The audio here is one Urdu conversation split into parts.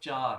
4,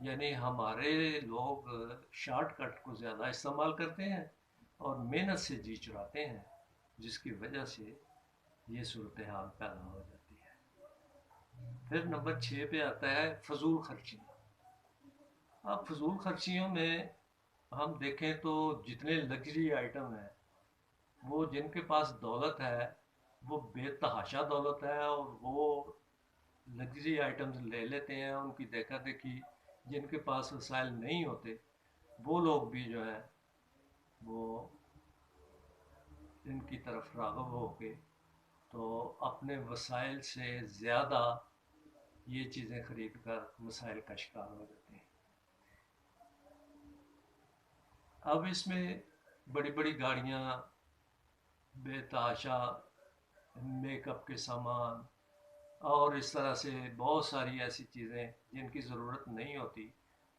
یعنی ہمارے لوگ شارٹ کٹ کو زیادہ استعمال کرتے ہیں اور محنت سے جی چراتے ہیں، جس کی وجہ سے یہ صورتحال پیدا ہو جاتی ہے۔ پھر نمبر 6 پہ آتا ہے فضول خرچی۔ اب فضول خرچیوں میں ہم دیکھیں تو جتنے لگژری آئٹم ہیں، وہ جن کے پاس دولت ہے وہ بے تحاشا دولت ہے، اور وہ لگژری آئٹمز لے لیتے ہیں۔ ان کی دیکھا دیکھی جن کے پاس وسائل نہیں ہوتے وہ لوگ بھی جو ہے وہ ان کی طرف راغب ہو کے تو اپنے وسائل سے زیادہ یہ چیزیں خرید کر مسائل کا شکار ہو جاتے ہیں۔ اب اس میں بڑی بڑی گاڑیاں، بے تحاشا میک اپ کے سامان، اور اس طرح سے بہت ساری ایسی چیزیں جن کی ضرورت نہیں ہوتی،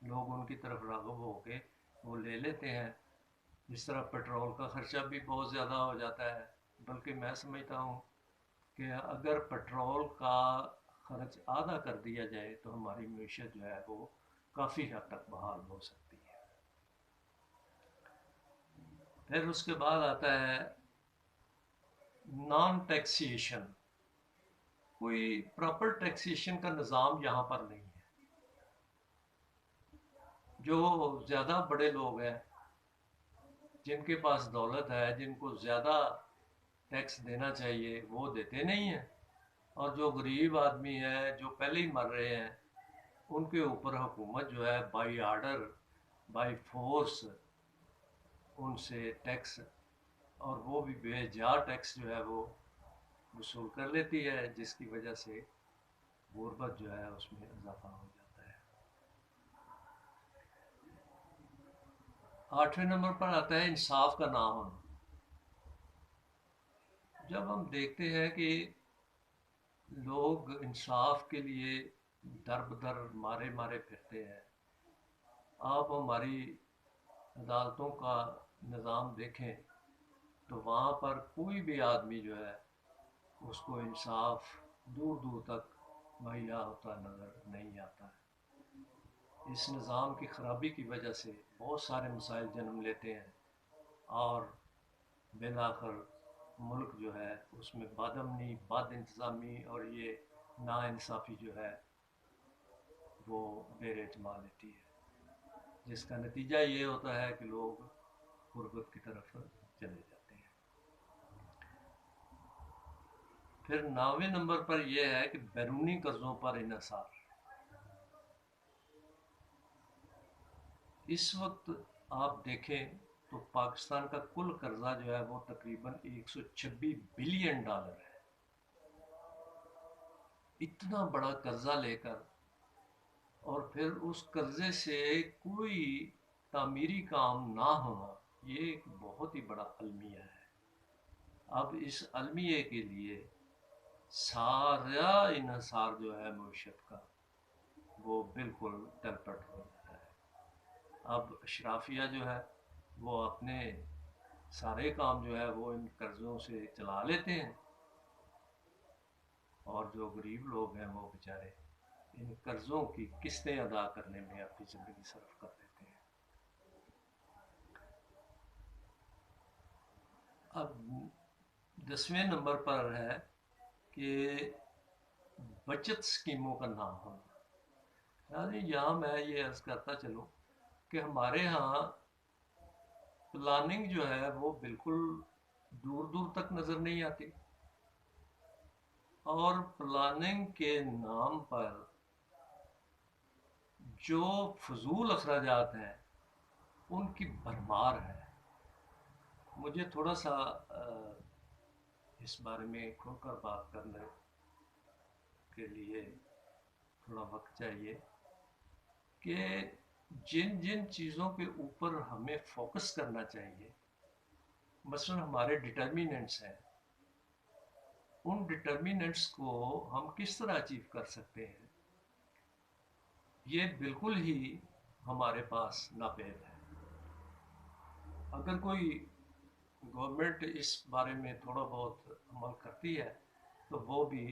لوگ ان کی طرف راغب ہو کے وہ لے لیتے ہیں۔ اس طرح پیٹرول کا خرچہ بھی بہت زیادہ ہو جاتا ہے، بلکہ میں سمجھتا ہوں کہ اگر پیٹرول کا خرچ آدھا کر دیا جائے تو ہماری معیشت جو ہے وہ کافی حد تک بحال ہو سکتی ہے۔ پھر اس کے بعد آتا ہے نان ٹیکسیشن۔ کوئی پراپر ٹیکسیشن کا نظام یہاں پر نہیں ہے۔ جو زیادہ بڑے لوگ ہیں، جن کے پاس دولت ہے، جن کو زیادہ ٹیکس دینا چاہیے، وہ دیتے نہیں ہیں، اور جو غریب آدمی ہے جو پہلے ہی مر رہے ہیں ان کے اوپر حکومت جو ہے بائی آرڈر، بائی فورس ان سے ٹیکس، اور وہ بھی بے جا ٹیکس جو ہے وہ وصول کر لیتی ہے، جس کی وجہ سے غربت جو ہے اس میں اضافہ ہو جاتا ہے۔ 8ویں نمبر پر آتا ہے انصاف کا نہ ہونا۔ جب ہم دیکھتے ہیں کہ لوگ انصاف کے لیے در بدر مارے مارے پھرتے ہیں، آپ ہماری عدالتوں کا نظام دیکھیں تو وہاں پر کوئی بھی آدمی جو ہے اس کو انصاف دور دور تک مہیا ہوتا نظر نہیں آتا ہے۔ اس نظام کی خرابی کی وجہ سے بہت سارے مسائل جنم لیتے ہیں، اور بالآخر ملک جو ہے اس میں بد امنی، بد انتظامی اور یہ ناانصافی جو ہے وہ بیر اجماع لیتی ہے، جس کا نتیجہ یہ ہوتا ہے کہ لوگ غربت کی طرف چلے جاتے ہیں۔ پھر 9ویں نمبر پر یہ ہے کہ بیرونی قرضوں پر انحصار۔ اس وقت آپ دیکھیں تو پاکستان کا کل قرضہ جو ہے وہ تقریباً 126 بلین ڈالر ہے۔ اتنا بڑا قرضہ لے کر اور پھر اس قرضے سے کوئی تعمیری کام نہ ہونا، یہ ایک بہت ہی بڑا المیہ ہے۔ اب اس المیہ کے لیے سارا انحصار جو ہے معیشت کا وہ بالکل ٹلپٹ ہو جاتا ہے۔ اب اشرافیہ جو ہے وہ اپنے سارے کام جو ہے وہ ان قرضوں سے چلا لیتے ہیں، اور جو غریب لوگ ہیں وہ بیچارے ان قرضوں کی قسطیں ادا کرنے میں اپنی زندگی صرف کر دیتے ہیں۔ اب 10ویں نمبر پر ہے کہ بچت اسکیموں کا نہ ہونا۔ یعنی یہاں میں یہ عرض کرتا چلوں کہ ہمارے ہاں پلاننگ جو ہے وہ بالکل دور دور تک نظر نہیں آتی، اور پلاننگ کے نام پر جو فضول اخراجات ہیں ان کی بھرمار ہے۔ مجھے تھوڑا سا اس بارے میں کھل کر بات کرنے کے لیے تھوڑا وقت چاہیے کہ جن جن چیزوں کے اوپر ہمیں فوکس کرنا چاہیے، مثلا ہمارے ڈٹرمیننٹس ہیں، ان ڈٹرمیننٹس کو ہم کس طرح اچیو کر سکتے ہیں، یہ بالکل ہی ہمارے پاس ناپید ہے۔ اگر کوئی گورنمنٹ اس بارے میں تھوڑا بہت عمل کرتی ہے تو وہ بھی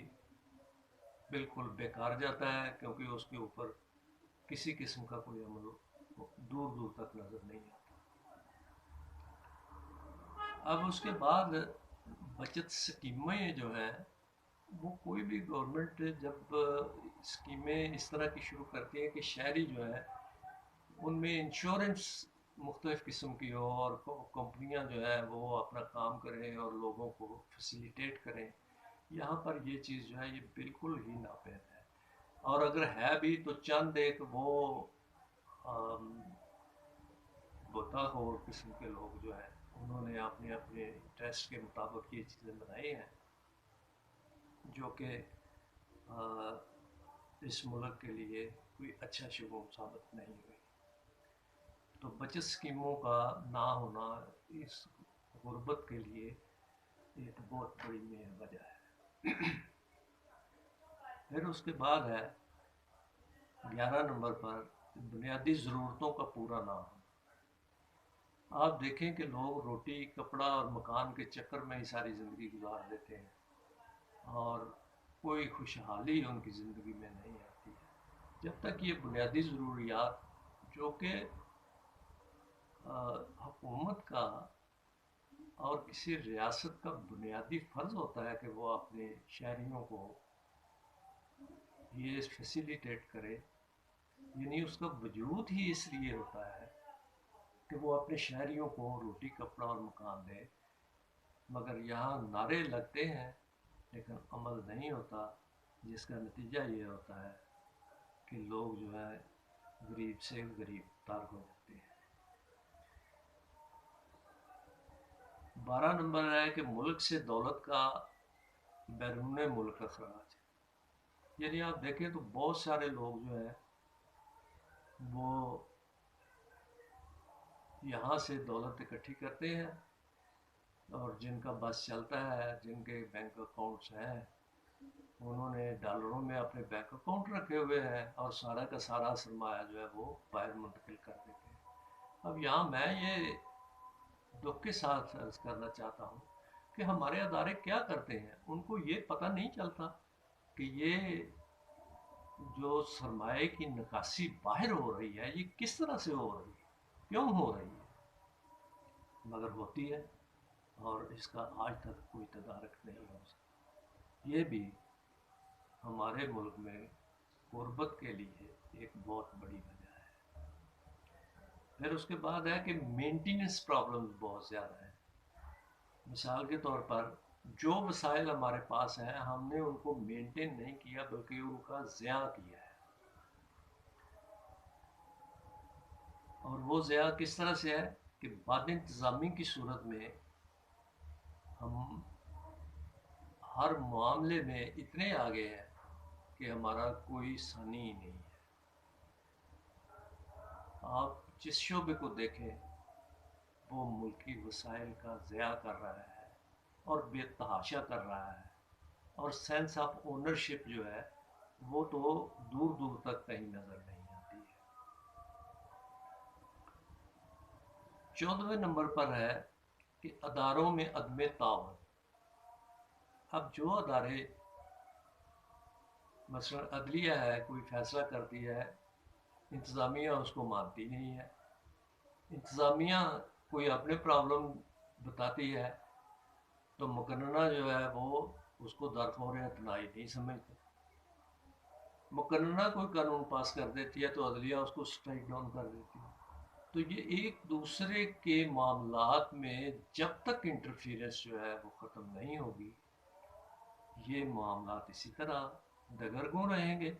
بالکل بیکار جاتا ہے، کیونکہ اس کے اوپر کسی قسم کا کوئی عمل دور دور تک نظر نہیں آتا۔ اب اس کے بعد بچت اسکیمیں جو ہیں وہ کوئی بھی گورنمنٹ جب اسکیمیں اس طرح کی شروع کرتی ہے کہ شہری جو ہے ان میں انشورنس مختلف قسم کی ہو اور کمپنیاں جو ہے وہ اپنا کام کریں اور لوگوں کو فیسیلیٹیٹ کریں، یہاں پر یہ چیز جو ہے یہ بالکل ہی ناپید ہے۔ اور اگر ہے بھی تو چند ایک وہ بوتا خور قسم کے لوگ جو ہیں انہوں نے اپنے اپنے انٹرسٹ کے مطابق یہ چیزیں بنائی ہیں جو کہ اس ملک کے لیے کوئی اچھا شگون ثابت نہیں ہوئی۔ تو بچت اسکیموں کا نہ ہونا اس غربت کے لیے ایک بہت بڑی مین وجہ ہے۔ پھر اس کے بعد ہے 11 نمبر پر بنیادی ضرورتوں کا پورا نہ ہونا۔ آپ دیکھیں کہ لوگ روٹی کپڑا اور مکان کے چکر میں ہی ساری زندگی گزار دیتے ہیں اور کوئی خوشحالی ان کی زندگی میں نہیں آتی ہے جب تک یہ بنیادی ضروریات جو کہ حکومت کا اور کسی ریاست کا بنیادی فرض ہوتا ہے کہ وہ اپنے شہریوں کو یہ فیسیلیٹیٹ کرے، یعنی اس کا وجود ہی اس لیے ہوتا ہے کہ وہ اپنے شہریوں کو روٹی کپڑا اور مکان دے، مگر یہاں نعرے لگتے ہیں لیکن عمل نہیں ہوتا، جس کا نتیجہ یہ ہوتا ہے کہ لوگ جو ہے غریب سے غریب تر ہو جاتے ہیں۔ 12 نمبر ہے کہ ملک سے دولت کا بیرون ملک اخراج، یعنی آپ دیکھیں تو بہت سارے لوگ جو ہیں وہ یہاں سے دولت اکٹھی کرتے ہیں اور جن کا بس چلتا ہے، جن کے بینک اکاؤنٹس ہیں، انہوں نے ڈالروں میں اپنے بینک اکاؤنٹ رکھے ہوئے ہیں اور سارا کا سارا سرمایہ جو ہے وہ باہر منتقل کر دیتے ہیں۔ اب یہاں میں یہ دکھ کے ساتھ عرض کرنا چاہتا ہوں کہ ہمارے ادارے کیا کرتے ہیں، ان کو یہ پتہ نہیں چلتا کہ یہ جو سرمایہ کی نکاسی باہر ہو رہی ہے یہ کس طرح سے ہو رہی ہے، کیوں ہو رہی ہے، مگر ہوتی ہے اور اس کا آج تک کوئی تدارک نہیں ہو سکتا۔ یہ بھی ہمارے ملک میں غربت کے لیے ایک بہت بڑی وجہ ہے۔ پھر اس کے بعد ہے کہ مینٹیننس پرابلمز بہت زیادہ ہیں۔ مثال کے طور پر جو وسائل ہمارے پاس ہیں ہم نے ان کو مینٹین نہیں کیا بلکہ ان کا ضیاع کیا ہے، اور وہ ضیاع کس طرح سے ہے کہ بد انتظامی کی صورت میں ہم ہر معاملے میں اتنے آگے ہیں کہ ہمارا کوئی ثانی ہی نہیں ہے۔ آپ جس شعبے کو دیکھیں وہ ملکی وسائل کا ضیاع کر رہا ہے اور بے تحاشا کر رہا ہے، اور سینس آف اونرشپ جو ہے وہ تو دور دور تک کہیں نظر نہیں آتی ہے۔ 14ویں نمبر پر ہے کہ اداروں میں عدم تعاون۔ اب جو ادارے مثلا عدلیہ ہے کوئی فیصلہ کرتی ہے، انتظامیہ اس کو مانتی نہیں ہے، انتظامیہ کوئی اپنے پرابلم بتاتی ہے تو مقننہ جو ہے وہ اس کو درخور اعتنائی نہیں سمجھتے، مقننہ کوئی قانون پاس کر دیتی ہے تو عدلیہ اس کو سٹرائک ڈاؤن کر دیتی ہے۔ تو یہ ایک دوسرے کے معاملات میں جب تک انٹرفیئرنس جو ہے وہ ختم نہیں ہوگی یہ معاملات اسی طرح دگرگوں رہیں گے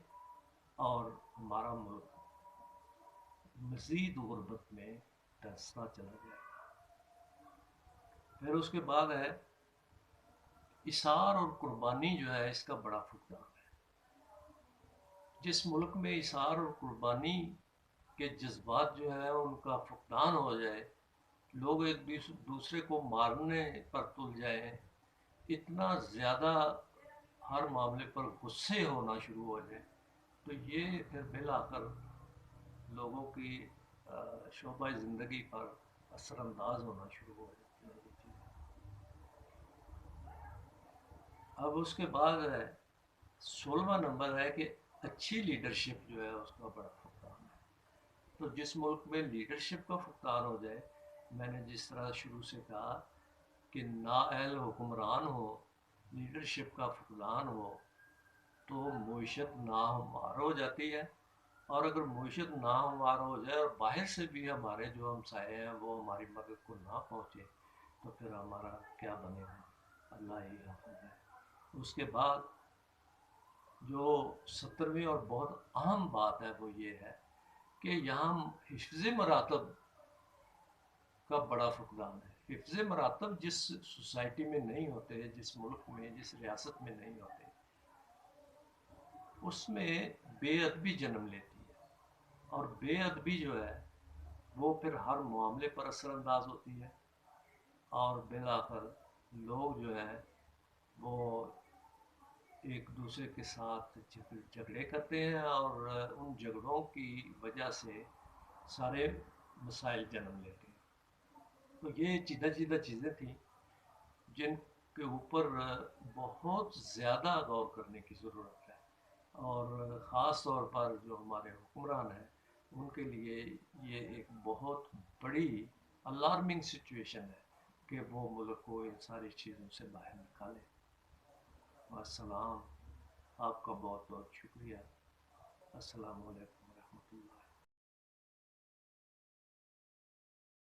اور ہمارا ملک مزید غربت میں دھنستا چلا جائے گا۔ پھر اس کے بعد ہے اثار اور قربانی جو ہے اس کا بڑا فقدان ہے۔ جس ملک میں اثار اور قربانی کے جذبات جو ہیں ان کا فقدان ہو جائے، لوگ ایک دوسرے کو مارنے پر تل جائیں، اتنا زیادہ ہر معاملے پر غصے ہونا شروع ہو جائیں، تو یہ پھر بالآخر لوگوں کی شعبہ زندگی پر اثر انداز ہونا شروع ہو جاتی ہے۔ اب اس کے بعد ہے 16واں نمبر ہے کہ اچھی لیڈرشپ جو ہے اس کا بڑا فقدان تو جس ملک میں لیڈرشپ کا فقدان ہو جائے، میں نے جس طرح شروع سے کہا کہ نااہل حکمران ہو، لیڈرشپ کا فقدان ہو، تو معیشت ناہموار ہو جاتی ہے، اور اگر معیشت ناہموار ہو جائے اور باہر سے بھی ہمارے جو ہمسائے ہیں وہ ہماری مدد کو نہ پہنچے، تو پھر ہمارا کیا بنے گا؟ اللہ ہی حافظ ہے۔ اس کے بعد جو 70ویں اور بہت اہم بات ہے وہ یہ ہے کہ یہاں حفظ مراتب کا بڑا فقدان ہے۔ حفظ مراتب جس سوسائٹی میں نہیں ہوتے، جس ملک میں، جس ریاست میں نہیں ہوتے، اس میں بے ادبی جنم لیتی ہے، اور بے ادبی جو ہے وہ پھر ہر معاملے پر اثر انداز ہوتی ہے، اور بالآخر لوگ جو ہیں وہ ایک دوسرے کے ساتھ جھگڑے کرتے ہیں، اور ان جھگڑوں کی وجہ سے سارے مسائل جنم لیتے ہیں۔ تو یہ چیدہ چیدہ چیزیں تھیں جن کے اوپر بہت زیادہ غور کرنے کی ضرورت ہے، اور خاص طور پر جو ہمارے حکمران ہیں ان کے لیے یہ ایک بہت بڑی الارمنگ سچویشن ہے کہ وہ ملک کو ان ساری چیزوں سے باہر نکالے۔ السلام، آپ کا بہت بہت شکریہ۔ السلام علیکم۔